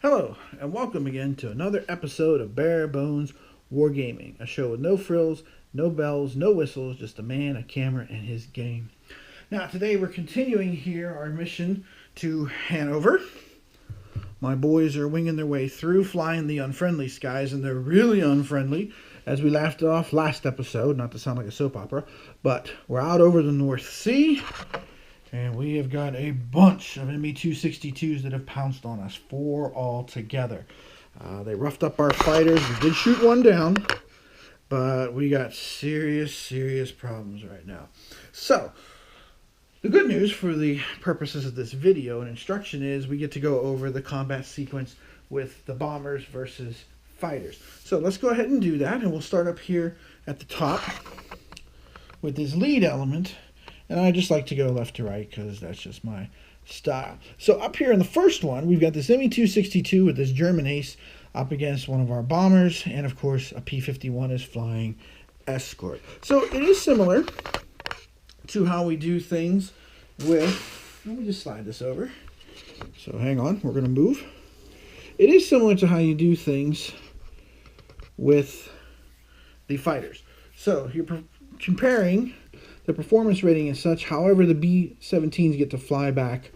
Hello, and welcome again to another episode of Bare Bones Wargaming, a show with no frills, no bells, no whistles, just a man, a camera, and his game. Now, today we're continuing here our mission to Hanover. My boys are winging their way through, flying the unfriendly skies, and they're really unfriendly, as we laughed off last episode, not to sound like a soap opera, but we're out over the North Sea. And we have got a bunch of ME-262s that have pounced on us, 4 altogether. They roughed up our fighters. We did shoot one down, but we got serious problems right now. So, the good news for the purposes of this video and instruction is we get to go over the combat sequence with the bombers versus fighters. So let's go ahead and do that, and we'll start up here at the top with this lead element. And I just like to go left to right because that's just my style. So up here in the first one, we've got this ME-262 with this German ace up against one of our bombers. And of course, a P-51 is flying escort. So it is similar to how we do things with... Let me just slide this over. So hang on, we're going to move. It is similar to how you do things with the fighters. So you're comparing... The performance rating is such, however, the B-17s get to fly back,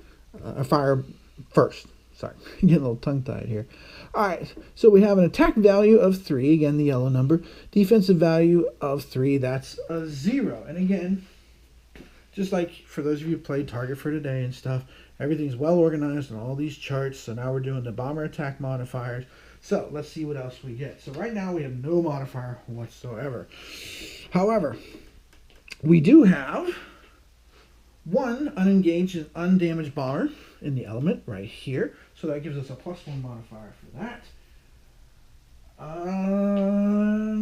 fire first. Sorry, getting a little tongue-tied here. All right, so we have an attack value of 3, again, the yellow number. Defensive value of 3, that's a 0. And again, just like for those of you who played Target for Today and stuff, everything's well organized on all these charts. So now we're doing the bomber attack modifiers. So let's see what else we get. So right now we have no modifier whatsoever. However, we do have one unengaged and undamaged bomber in the element right here. So that gives us a +1 modifier for that.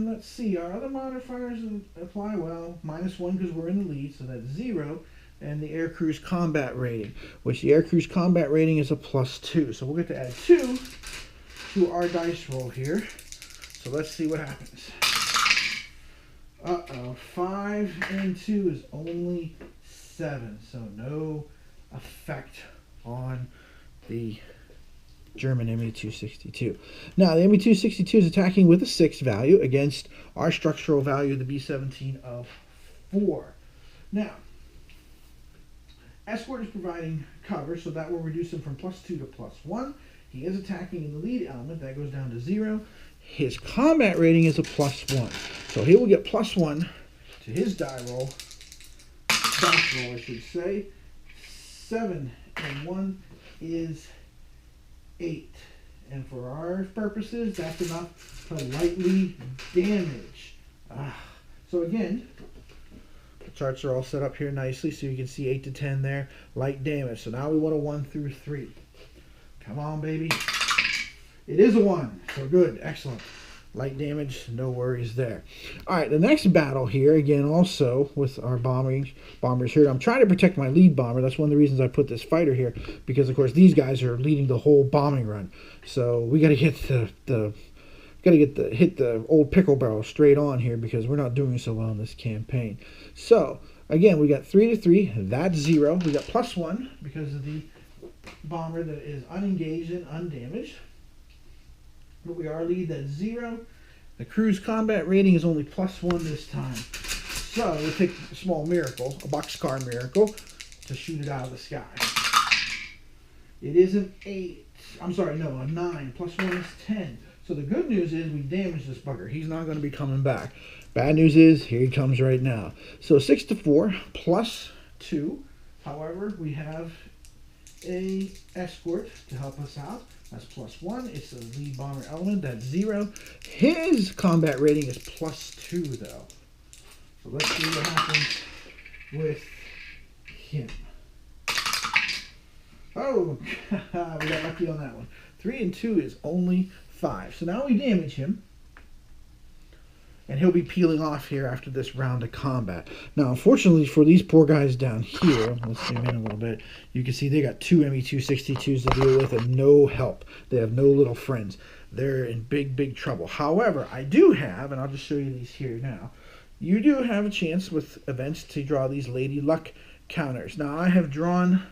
Let's see, our other modifiers apply well. -1 because we're in the lead, so that's 0. And the aircrew's combat rating, which the aircrew's combat rating is a +2. So we'll get to add 2 to our dice roll here. So let's see what happens. Uh-oh, 5 and 2 is only 7, so no effect on the German ME-262. Now, the ME-262 is attacking with a 6 value against our structural value, the B-17 of 4. Now, escort is providing cover, so that will reduce him from +2 to +1. He is attacking in the lead element, that goes down to 0. His combat rating is a +1. So he will get +1 to his dice roll, I should say. 7 and 1 is 8. And for our purposes, that's enough to lightly damage. So again, the charts are all set up here nicely, so you can see 8 to 10 there, light damage. So now we want a 1 through 3. Come on, baby. It is a 1, so good, excellent. Light damage, no worries there. All right, the next battle here, again, also with our bombers here. I'm trying to protect my lead bomber. That's one of the reasons I put this fighter here, because of course these guys are leading the whole bombing run. So we got to hit hit the old pickle barrel straight on here because we're not doing so well in this campaign. So again, we got 3 to 3. That's 0. We got +1 because of the bomber that is unengaged and undamaged. But we are lead, that's 0. The crew's combat rating is only +1 this time. So we take a small miracle, a boxcar miracle, to shoot it out of the sky. It is an 8. I'm sorry, no, a 9. +1 is 10. So the good news is we damaged this bugger. He's not going to be coming back. Bad news is, here he comes right now. So 6 to 4, +2. However, we have a escort to help us out. That's +1. It's a lead bomber element. That's 0. His combat rating is +2, though. So let's see what happens with him. Oh, we got lucky on that one. 3 and 2 is only 5. So now we damage him. And he'll be peeling off here after this round of combat. Now, unfortunately for these poor guys down here, let's zoom in a little bit, you can see they got 2 ME-262s to deal with and no help. They have no little friends. They're in big trouble. However, I do have, and I'll just show you these here now, you do have a chance with events to draw these Lady Luck counters. Now, I have drawn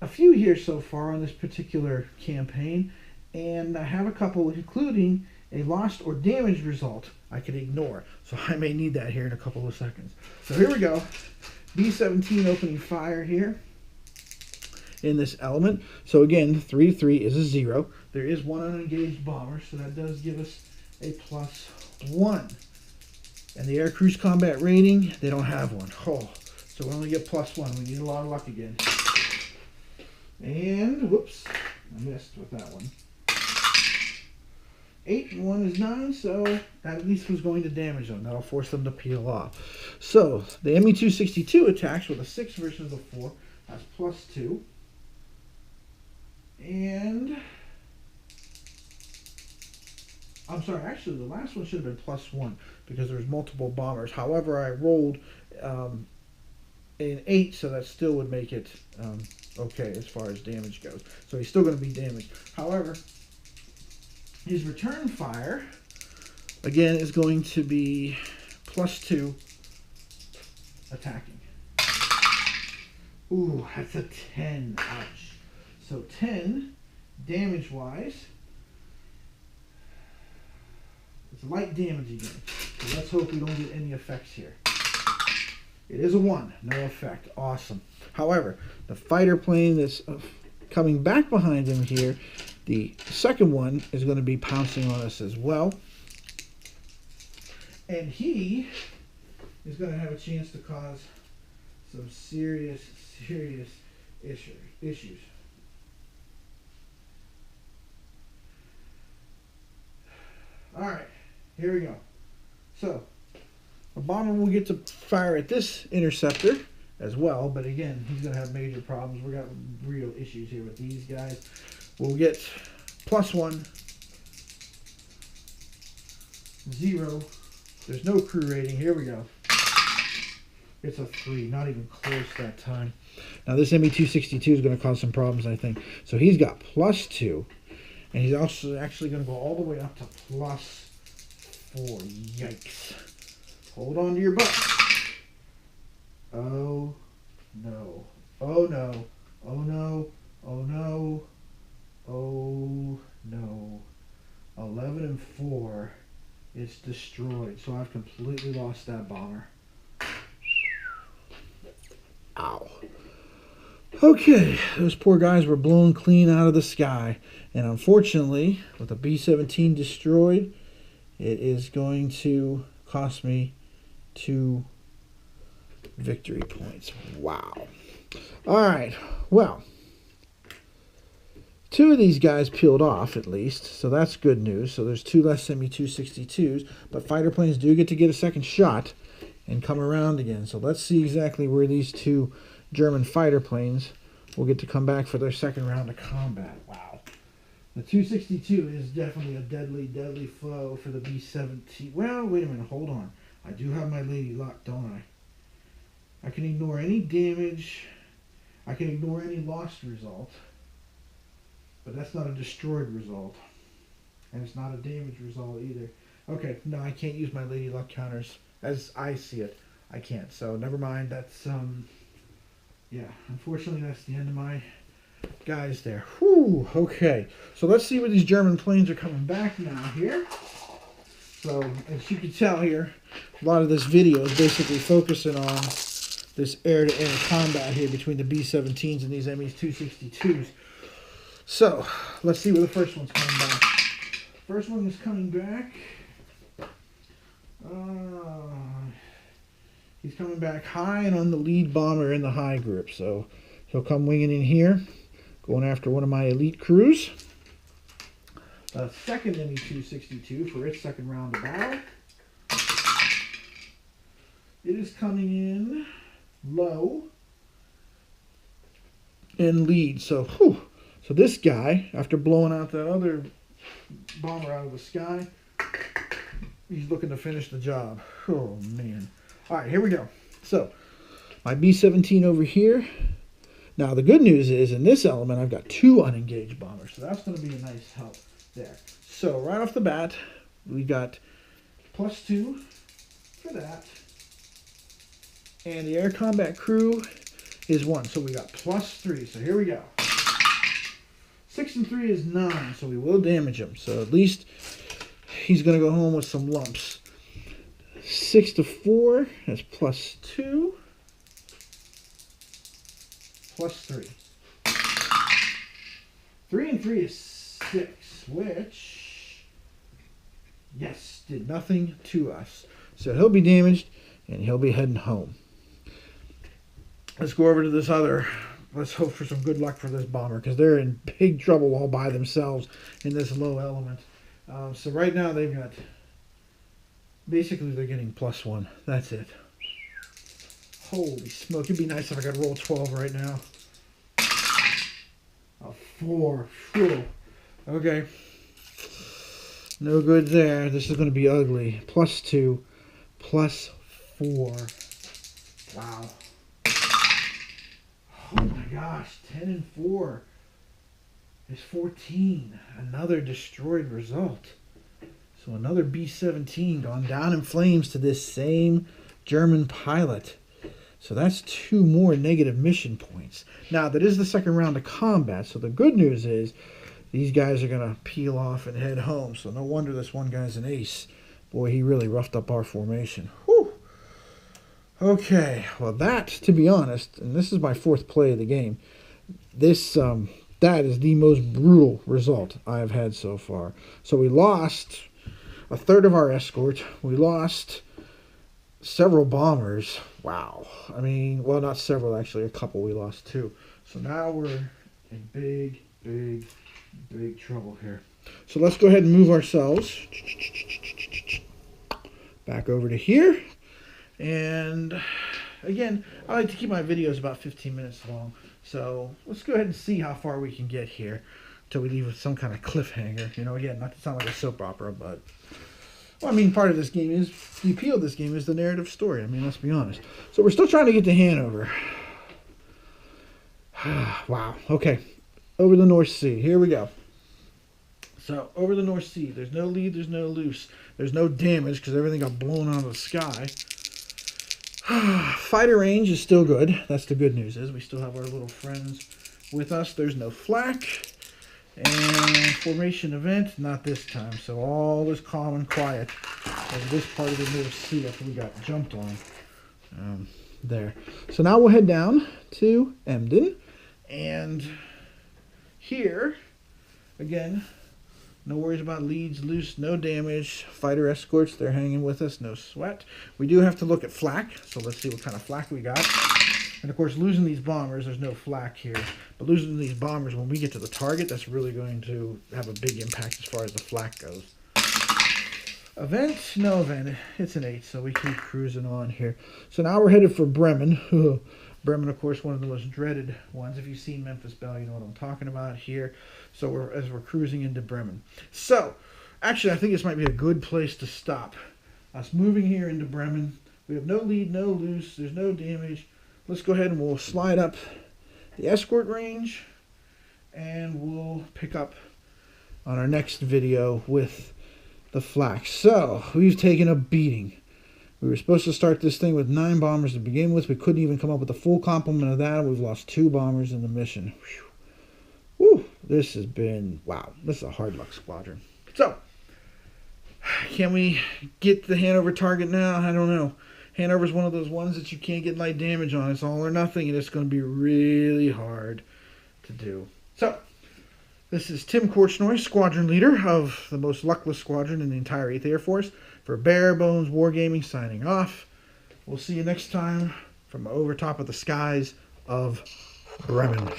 a few here so far on this particular campaign, And I have a couple, including a lost or damaged result I can ignore. So I may need that here in a couple of seconds. So here we go. B-17 opening fire here in this element. So again, 3-3 is a 0. There is one unengaged bomber, so that does give us a +1. And the air cruise combat rating, they don't have one. Oh, so we only get +1. We need a lot of luck again. And, whoops, I missed with that one. 8 and 1 is 9, so that at least was going to damage them. That'll force them to peel off. So, the ME-262 attacks with a 6 versus a 4. That's +2. And, I'm sorry, actually the last one should have been +1 because there's multiple bombers. However, I rolled an 8, so that still would make it okay as far as damage goes. So he's still going to be damaged. However, his return fire, again, is going to be +2 attacking. Ooh, that's a 10. Ouch. So 10, damage-wise, it's light damage again. So let's hope we don't get any effects here. It is a 1, no effect. Awesome. However, the fighter plane that's coming back behind him here, the second one is going to be pouncing on us as well. And he is going to have a chance to cause some serious issues. Alright, here we go. So, a bomber will get to fire at this interceptor as well, but again, he's going to have major problems. We've got real issues here with these guys. We'll get +1, 0. There's no crew rating. Here we go. It's a 3, not even close that time. Now this ME-262 is going to cause some problems, I think. So he's got +2, and he's also actually going to go all the way up to +4. Yikes. Hold on to your butt. Oh no. Oh no. Oh no. Oh no. Oh no. 11 and 4. It's destroyed. So I've completely lost that bomber. Ow. Okay, those poor guys were blown clean out of the sky. And unfortunately, with the B-17 destroyed, it is going to cost me 2 victory points. Wow. Alright, well, 2 of these guys peeled off at least, so that's good news. So there's 2 less ME-262s, but fighter planes do get to get a second shot and come around again. So let's see exactly where these 2 German fighter planes will get to come back for their second round of combat. Wow. The 262 is definitely a deadly foe for the B-17. Well, wait a minute, hold on. I do have my lady luck, don't I? I can ignore any damage. I can ignore any lost result. But that's not a destroyed result. And it's not a damaged result either. Okay, no, I can't use my lady luck counters. As I see it, I can't. So, never mind. That's, yeah, unfortunately, that's the end of my guys there. Whew, okay. So, let's see where these German planes are coming back now here. So, as you can tell here, a lot of this video is basically focusing on this air-to-air combat here between the B-17s and these ME-262s. So, let's see where the first one's coming back. First one is coming back. He's coming back high and on the lead bomber in the high group. So, he'll come winging in here, going after one of my elite crews. Second ME-262 for its second round of battle. It is coming in low and lead. So, whew. So this guy, after blowing out that other bomber out of the sky, he's looking to finish the job. Oh, man. All right, here we go. So, my B-17 over here. Now, the good news is, in this element, I've got 2 unengaged bombers. So that's going to be a nice help there. So, right off the bat, we got +2 for that. And the air combat crew is 1. So, we got +3. So, here we go. 6 and 3 is 9, so we will damage him. So at least he's going to go home with some lumps. 6 to 4, that's +2. +3. 3 and 3 is 6, which, yes, did nothing to us. So he'll be damaged, and he'll be heading home. Let's go over to this other. Let's hope for some good luck for this bomber, because they're in big trouble all by themselves in this low element. So right now they've got, basically they're getting +1. That's it. Holy smoke. It'd be nice if I could roll 12 right now. A 4. Whew. Okay. No good there. This is going to be ugly. +2. +4. Wow. Oh my gosh. 10 and 4 is 14. Another destroyed result. So another B-17 gone down in flames to this same German pilot. So that's 2 more negative mission points. Now, that is the second round of combat, so the good news is these guys are going to peel off and head home. So no wonder this one guy's an ace. Boy, he really roughed up our formation. Whew. Okay, well that, to be honest, and this is my 4th play of the game, this that is the most brutal result I've had so far. So we lost a third of our escort. We lost several bombers. Wow. I mean, well, not several, actually. A couple we lost, too. So now we're in big, big, big trouble here. So let's go ahead and move ourselves back over to here. And, again, I like to keep my videos about 15 minutes long. So let's go ahead and see how far we can get here until we leave with some kind of cliffhanger. You know, again, not to sound like a soap opera, but... well, I mean, part of this game is, the appeal of this game is the narrative story. I mean, let's be honest. So we're still trying to get to Hanover. Wow. Okay. Over the North Sea. Here we go. So, over the North Sea. There's no lead, there's no loose. There's no damage because everything got blown out of the sky. Fighter range is still good. That's the good news is we still have our little friends with us. There's no flak. And formation event, not this time. So all is calm and quiet over this part of the North Sea after we got jumped on. There. So now we'll head down to Emden. And here, again, no worries about leads, loose, no damage. Fighter escorts, they're hanging with us, no sweat. We do have to look at flak, so let's see what kind of flak we got. And of course, losing these bombers, there's no flak here. But losing these bombers, when we get to the target, that's really going to have a big impact as far as the flak goes. Event? No event. It's an 8, so we keep cruising on here. So now we're headed for Bremen. Bremen, of course, one of the most dreaded ones. If you've seen Memphis Belle, you know what I'm talking about here. So as we're cruising into Bremen. So, actually, I think this might be a good place to stop. Us moving here into Bremen. We have no lead, no loose. There's no damage. Let's go ahead and we'll slide up the escort range. And we'll pick up on our next video with the flak. So, we've taken a beating. We were supposed to start this thing with 9 bombers to begin with. We couldn't even come up with a full complement of that. We've lost 2 bombers in the mission. Whew. This has been, wow, this is a hard luck squadron. So, can we get the Hanover target now? I don't know. Hanover's one of those ones that you can't get light damage on. It's all or nothing, and it's going to be really hard to do. So, this is Tim Korchnoi, squadron leader of the most luckless squadron in the entire 8th Air Force. For Bare Bones Wargaming, signing off. We'll see you next time from over top of the skies of Bremen.